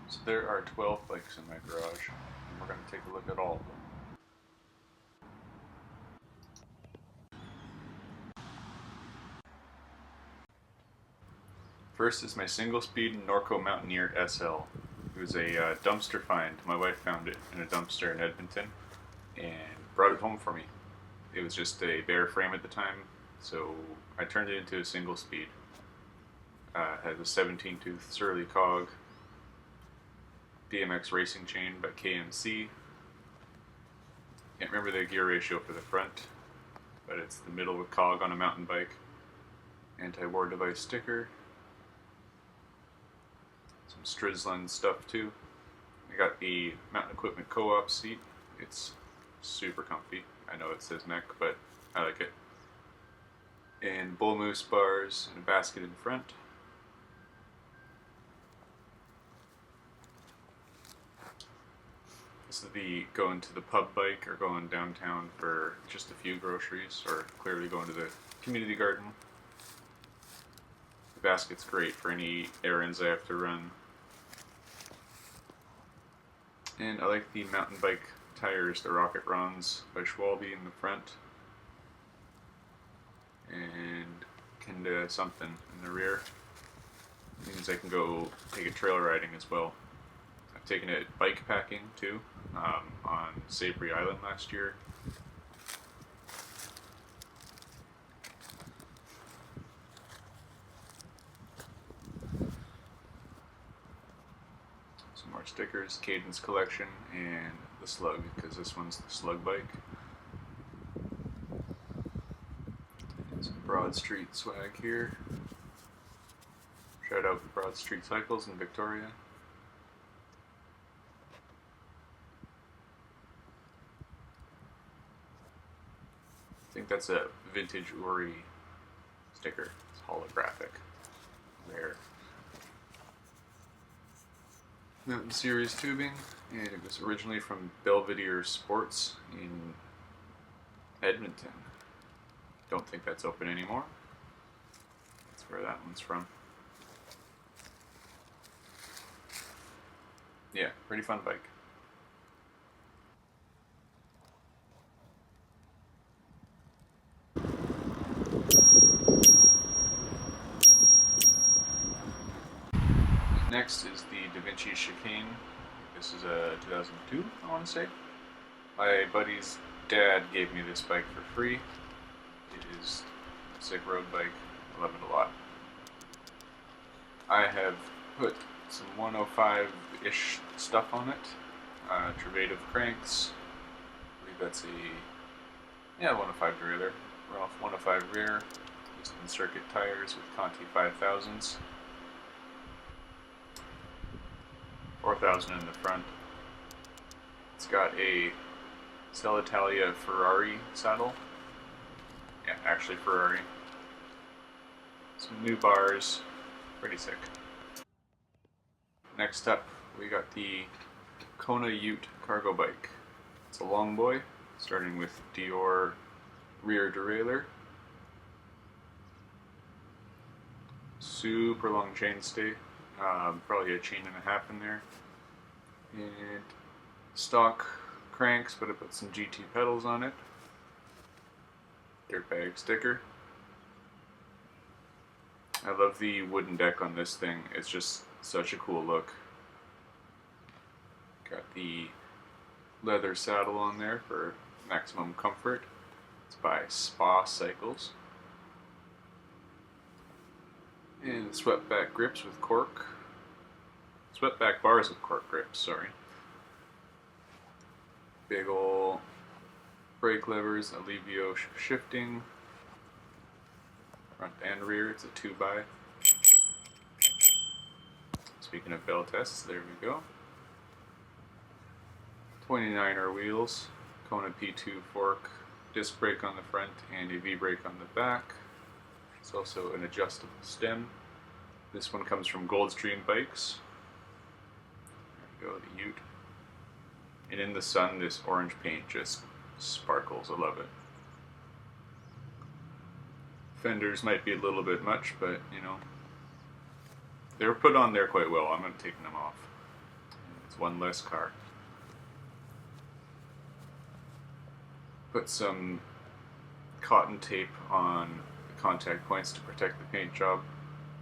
So there are 12 bikes in my garage, and we're going to take a look at all of them. First is my single-speed Norco Mountaineer SL. It was a dumpster find. My wife found it in a dumpster in Edmonton and brought it home for me. It was just a bare frame at the time, so I turned it into a single-speed. Has a 17-tooth Surly cog, BMX racing chain by KMC. Can't remember the gear ratio for the front, but it's the middle with cog on a mountain bike. Anti-war device sticker. Some Strizzlund stuff too. I got the Mountain Equipment Co-op seat. It's super comfy. I know it says mech, but I like it. And bull moose bars and a basket in front. This is the going to the pub bike or going downtown for just a few groceries, or clearly going to the community garden. The basket's great for any errands I have to run. And I like the mountain bike tires, the Rocket Rons by Schwalbe in the front. And Kenda something in the rear. Means I can go take a trail riding as well. I've taken it bike packing too, on Savory Island last year. Some more stickers, Cadence Collection, and the Slug, because this one's the Slug bike. And some Broad Street swag here. Shout out Broad Street Cycles in Victoria. I think that's a vintage Uri sticker. It's holographic. Rare. Mountain Series tubing, and it was originally from Belvedere Sports in Edmonton. Don't think that's open anymore. That's where that one's from. Yeah, pretty fun bike. Next is the DaVinci Chicane. This is a 2002, I want to say. My buddy's dad gave me this bike for free. It is a sick road bike. I love it a lot. I have put some 105-ish stuff on it. Travative cranks. I believe that's a 105 derailleur. Rough 105 rear. Piston circuit tires with Conti 5000s. 4000 in the front. It's got a Cellitalia Ferrari saddle. Yeah, actually Ferrari. Some new bars. Pretty sick. Next up, we got the Kona Ute cargo bike. It's a long boy, starting with Dior rear derailleur. Super long chainstay. Probably a chain and a half in there. And stock cranks, but I put some GT pedals on it. Dirtbag sticker. I love the wooden deck on this thing. It's just such a cool look. Got the leather saddle on there for maximum comfort. It's by Spa Cycles. And swept-back grips with cork. Swept-back bars with cork grips, sorry. Big ol' brake levers, Alivio shifting. Front and rear, it's a 2x. Speaking of bell tests, there we go. 29er wheels, Kona P2 fork, disc brake on the front, and a V-brake on the back. It's also an adjustable stem. This one comes from Goldstream Bikes. There we go, the Ute. And in the sun, this orange paint just sparkles. I love it. Fenders might be a little bit much, but you know, they were put on there quite well. I'm not taking them off. It's one less car. Put some cotton tape on the contact points to protect the paint job.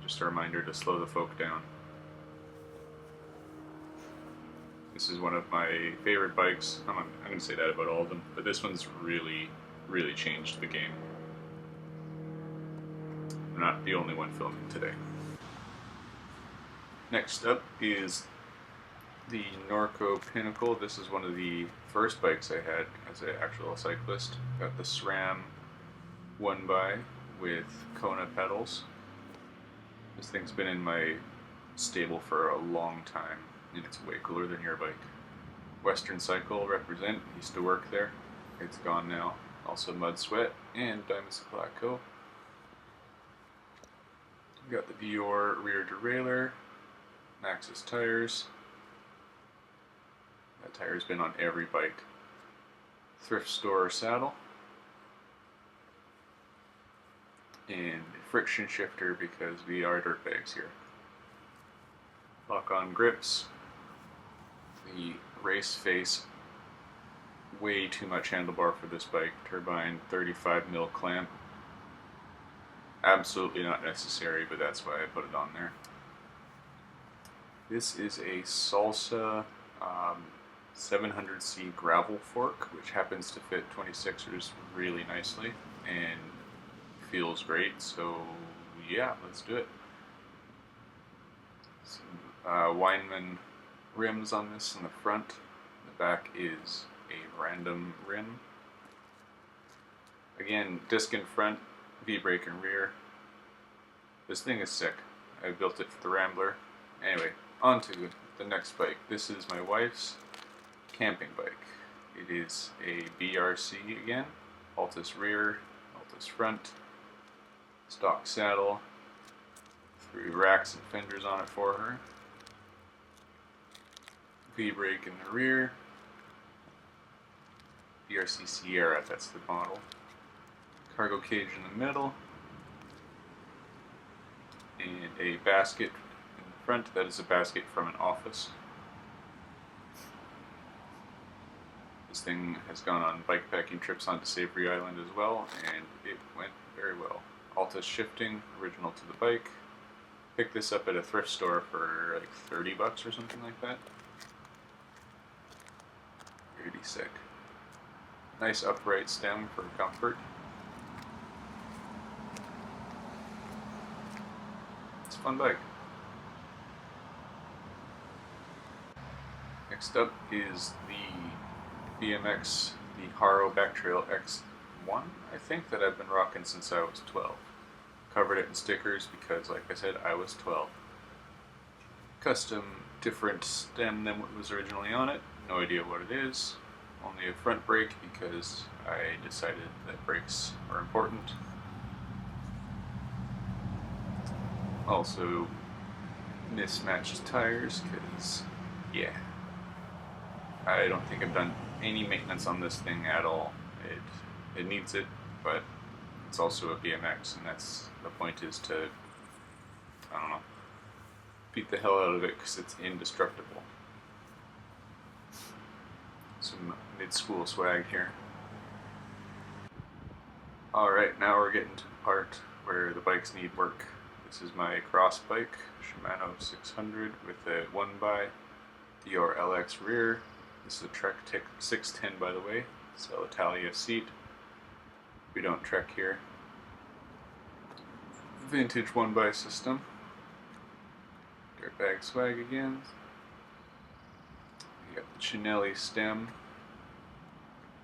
Just a reminder to slow the folk down. This is one of my favorite bikes. I'm going to say that about all of them, but this one's really, really changed the game. I'm not the only one filming today. Next up is the Norco Pinnacle. This is one of the first bikes I had as an actual cyclist. Got the SRAM 1x with Kona pedals. This thing's been in my stable for a long time, and it's way cooler than your bike. Western Cycle represent, used to work there. It's gone now. Also Mud Sweat and Diamonds of Black Co. We got the Dior rear derailleur, Maxxis tires. That tire's been on every bike. Thrift store saddle. And friction shifter because we are dirtbags here. Lock-on grips. The race face. Way too much handlebar for this bike. Turbine 35mm clamp. Absolutely not necessary, but that's why I put it on there. This is a Salsa 700C gravel fork, which happens to fit 26ers really nicely and feels great, so yeah, let's do it. Some Weinmann rims on this in the front. The back is a random rim. Again, disc in front, V-brake in rear. This thing is sick. I built it for the Rambler. Anyway, on to the next bike. This is my wife's camping bike. It is a BRC again. Altus rear, Altus front, stock saddle, 3 racks and fenders on it for her. V-brake in the rear. BRC Sierra, that's the model. Cargo cage in the middle. And a basket in the front. That is a basket from an office. This thing has gone on bikepacking trips onto Savory Island as well, and it went very well. Altus shifting, original to the bike. Picked this up at a thrift store for like $30 or something like that. Really sick. Nice upright stem for comfort. It's a fun bike. Next up is the BMX, the Haro Backtrail X1, I think, that I've been rocking since I was 12. Covered it in stickers because, like I said, I was 12. Custom different stem than what was originally on it. No idea what it is. Only a front brake because I decided that brakes are important. Also mismatched tires because, yeah, I don't think I've done any maintenance on this thing at all. It needs it, but it's also a BMX, and that's the point, is to, I don't know, beat the hell out of it because it's indestructible. Some mid-school swag here. Alright, now we're getting to the part where the bikes need work. This is my cross bike, Shimano 600 with a 1x Dior LX rear. This is a Trek 610, by the way. It's a Italia seat. We don't trek here. Vintage 1x system. Dirtbag swag again. You got the Chinelli stem.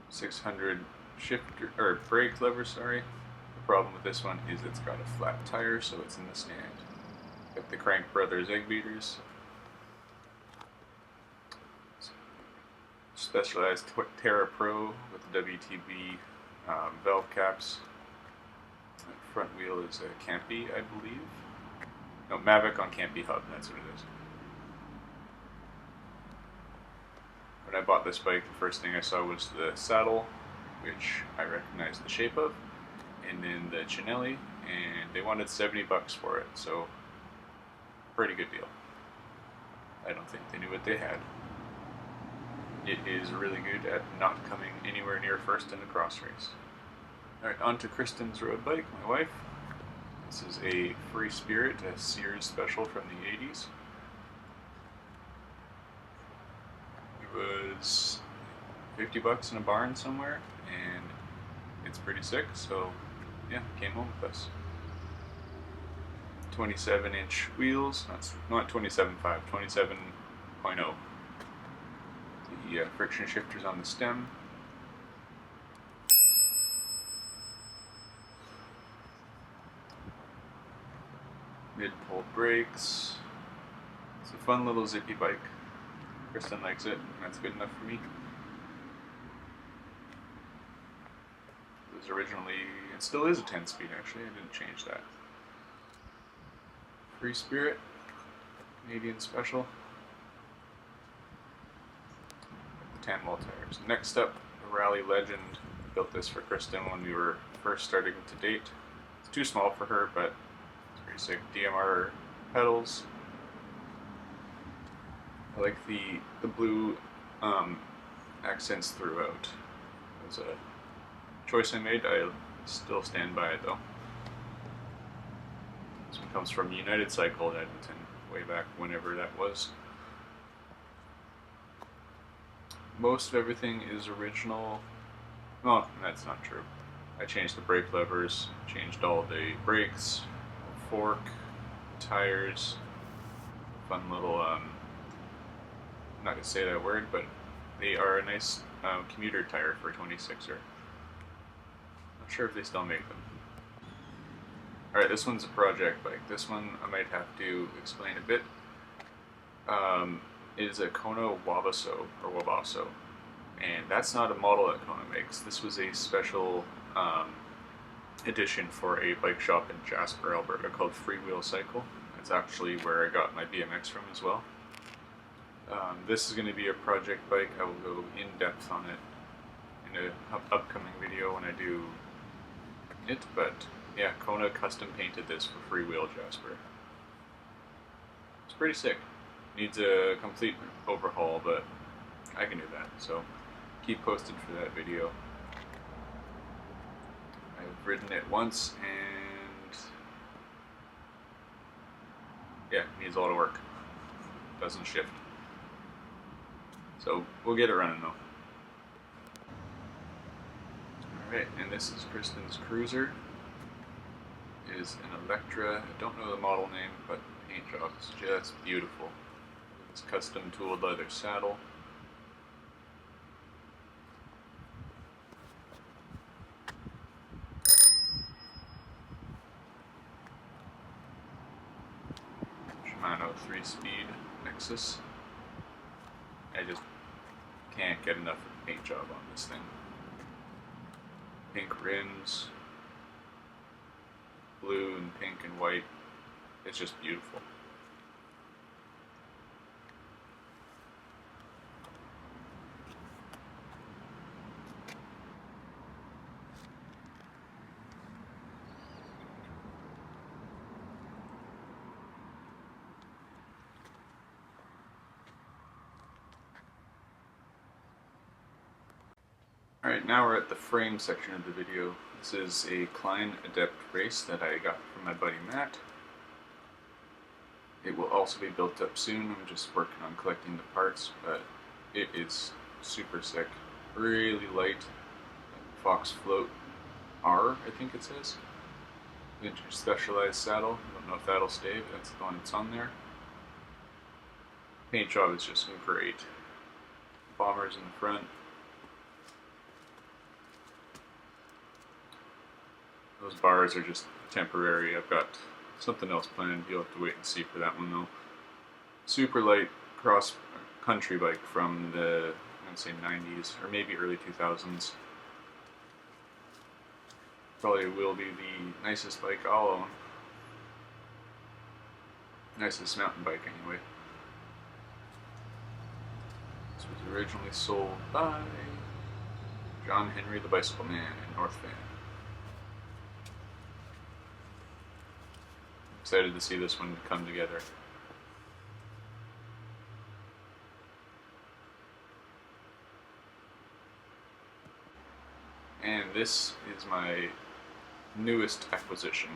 600 shifter, or brake lever, sorry. The problem with this one is it's got a flat tire, so it's in the stand. Got the Crank Brothers egg beaters. Specialized Terra Pro with the WTB valve caps. The front wheel is a Campy, I believe. No, Mavic on Campy hub, that's what it is. When I bought this bike, the first thing I saw was the saddle, which I recognized the shape of, and then the Chinelli, and they wanted $70 for it, so pretty good deal. I don't think they knew what they had. it is really good at not coming anywhere near first in the cross race. Alright, on to Kristen's road bike, my wife. This is a Free Spirit, a Sears special from the 80s. It was $50 in a barn somewhere, and it's pretty sick, so yeah, came home with us. 27-inch wheels, not 27.5, 27.0. The friction shifters on the stem. Mid-pole brakes. It's a fun little zippy bike. Kristen likes it, and that's good enough for me. It was originally, it still is a 10-speed actually, I didn't change that. Free Spirit, Canadian Special. The 10-wall tires. Next up, the Rally Legend. I built this for Kristen when we were first starting to date. It's too small for her, but it's pretty sick. DMR pedals. I like the blue accents throughout. It was a choice I made. I still stand by it though. This one comes from United Cycle in Edmonton, way back whenever that was. Most of everything is original. Well, that's not true. I changed the brake levers, changed all the brakes, fork, tires, fun little, I'm not going to say that word, but they are a nice commuter tire for a 26er. Not sure if they still make them. Alright, this one's a project bike. This one I might have to explain a bit. It is a Kona Wabasso, and that's not a model that Kona makes. This was a special edition for a bike shop in Jasper, Alberta called Freewheel Cycle. That's actually where I got my BMX from as well. This is going to be a project bike. I will go in depth on it in an upcoming video when I do it, but yeah, Kona custom painted this for Freewheel Jasper. It's pretty sick. Needs a complete overhaul, but I can do that, so keep posted for that video. I've ridden it once, and yeah, needs a lot of work. Doesn't shift. So we'll get it running though. Alright, and this is Kristen's Cruiser. It is an Electra. I don't know the model name, but the paint job is just beautiful. It's custom tooled leather saddle. Shimano 3-speed Nexus. I just can't get enough of the paint job on this thing. Pink rims, blue and pink and white. It's just beautiful. Alright, now we're at the frame section of the video. This is a Klein Adept race that I got from my buddy Matt. It will also be built up soon. I'm just working on collecting the parts, but it is super sick. Really light. Fox Float R, I think it says. Vintage Specialized saddle. I don't know if that'll stay, but that's the one that's on there. Paint job is just great. Bombers in the front. Those bars are just temporary. I've got something else planned. You'll have to wait and see for that one though. Super light cross country bike from the, I'm going to say 90s or maybe early 2000s. Probably will be the nicest bike I'll own. Nicest mountain bike anyway. This was originally sold by John Henry the Bicycle Man in North Van. Excited to see this one come together. And this is my newest acquisition.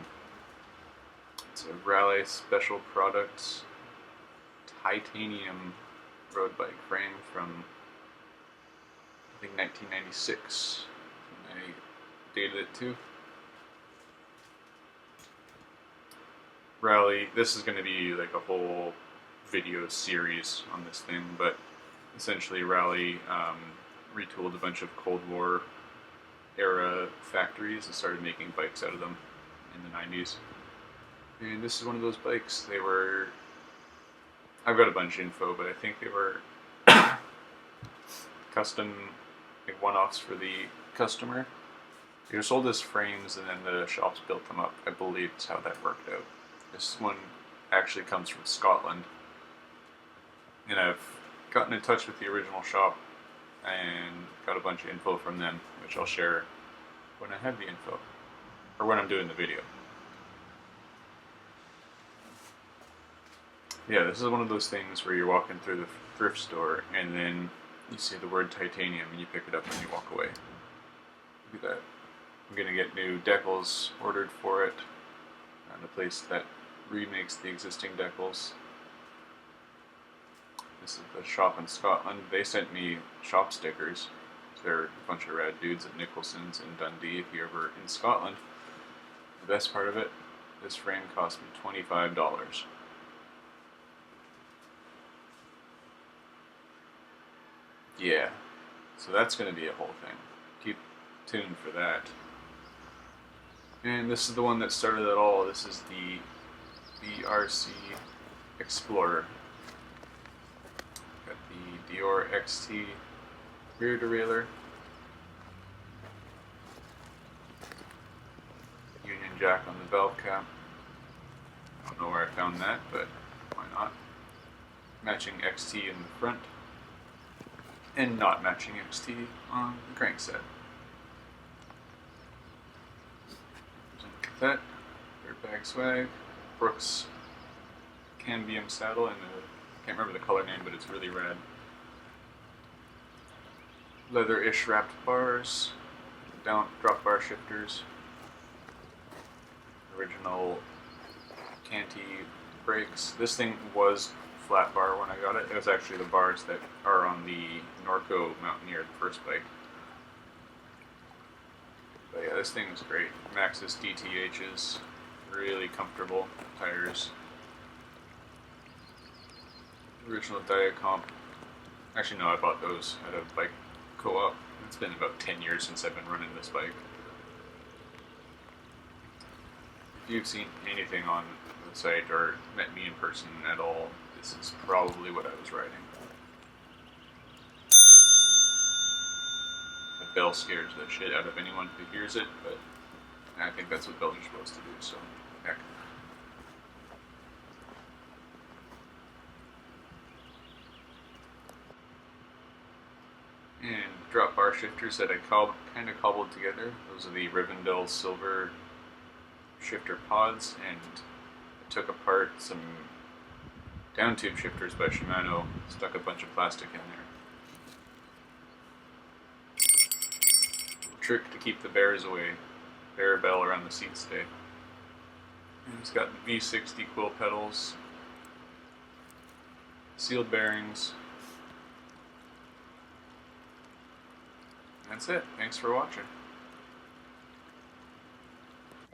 It's a Raleigh Special Products titanium road bike frame from, I think, 1996. I dated it too. Raleigh, this is going to be like a whole video series on this thing, but essentially Raleigh retooled a bunch of Cold War era factories and started making bikes out of them in the 90s. And this is one of those bikes. They were, I've got a bunch of info, but I think they were custom, like one-offs for the customer. They were sold as frames and then the shops built them up. I believe is how that worked out. This one actually comes from Scotland. And I've gotten in touch with the original shop and got a bunch of info from them, which I'll share when I have the info, or when I'm doing the video. Yeah, this is one of those things where you're walking through the thrift store and then you see the word titanium and you pick it up and you walk away. Look at that. I'm going to get new decals ordered for it at a place that remakes the existing decals. This is the shop in Scotland. They sent me shop stickers. They're a bunch of rad dudes at Nicholson's in Dundee if you're ever in Scotland. The best part of it, this frame cost me $25. Yeah, so that's going to be a whole thing. Keep tuned for that. And this is the one that started it all. This is the BRC Explorer. Got the Dior XT rear derailleur. Union jack on the valve cap. I don't know where I found that, but why not? Matching XT in the front. And not matching XT on the crankset. That, Dirtbag swag, Brooks Cambium saddle, and I can't remember the color name, but it's really rad. Leather-ish wrapped bars, drop bar shifters, original Canty brakes. This thing was flat bar when I got it. It was actually the bars that are on the Norco Mountaineer, the first bike. But yeah, this thing is great. Maxxis DTHs, really comfortable tires. Original Diacomp. Actually, no, I bought those at a bike co-op. It's been about 10 years since I've been running this bike. If you've seen anything on the site or met me in person at all, this is probably what I was riding. The bell scares the shit out of anyone who hears it, but I think that's what bells are supposed to do, so heck. And drop bar shifters that I kind of cobbled together. Those are the Rivendell silver shifter pods, and I took apart some down tube shifters by Shimano, stuck a bunch of plastic in there. Trick to keep the bears away. Bear bell around the seat stay. And it's got V60 quill pedals, sealed bearings. That's it. Thanks for watching.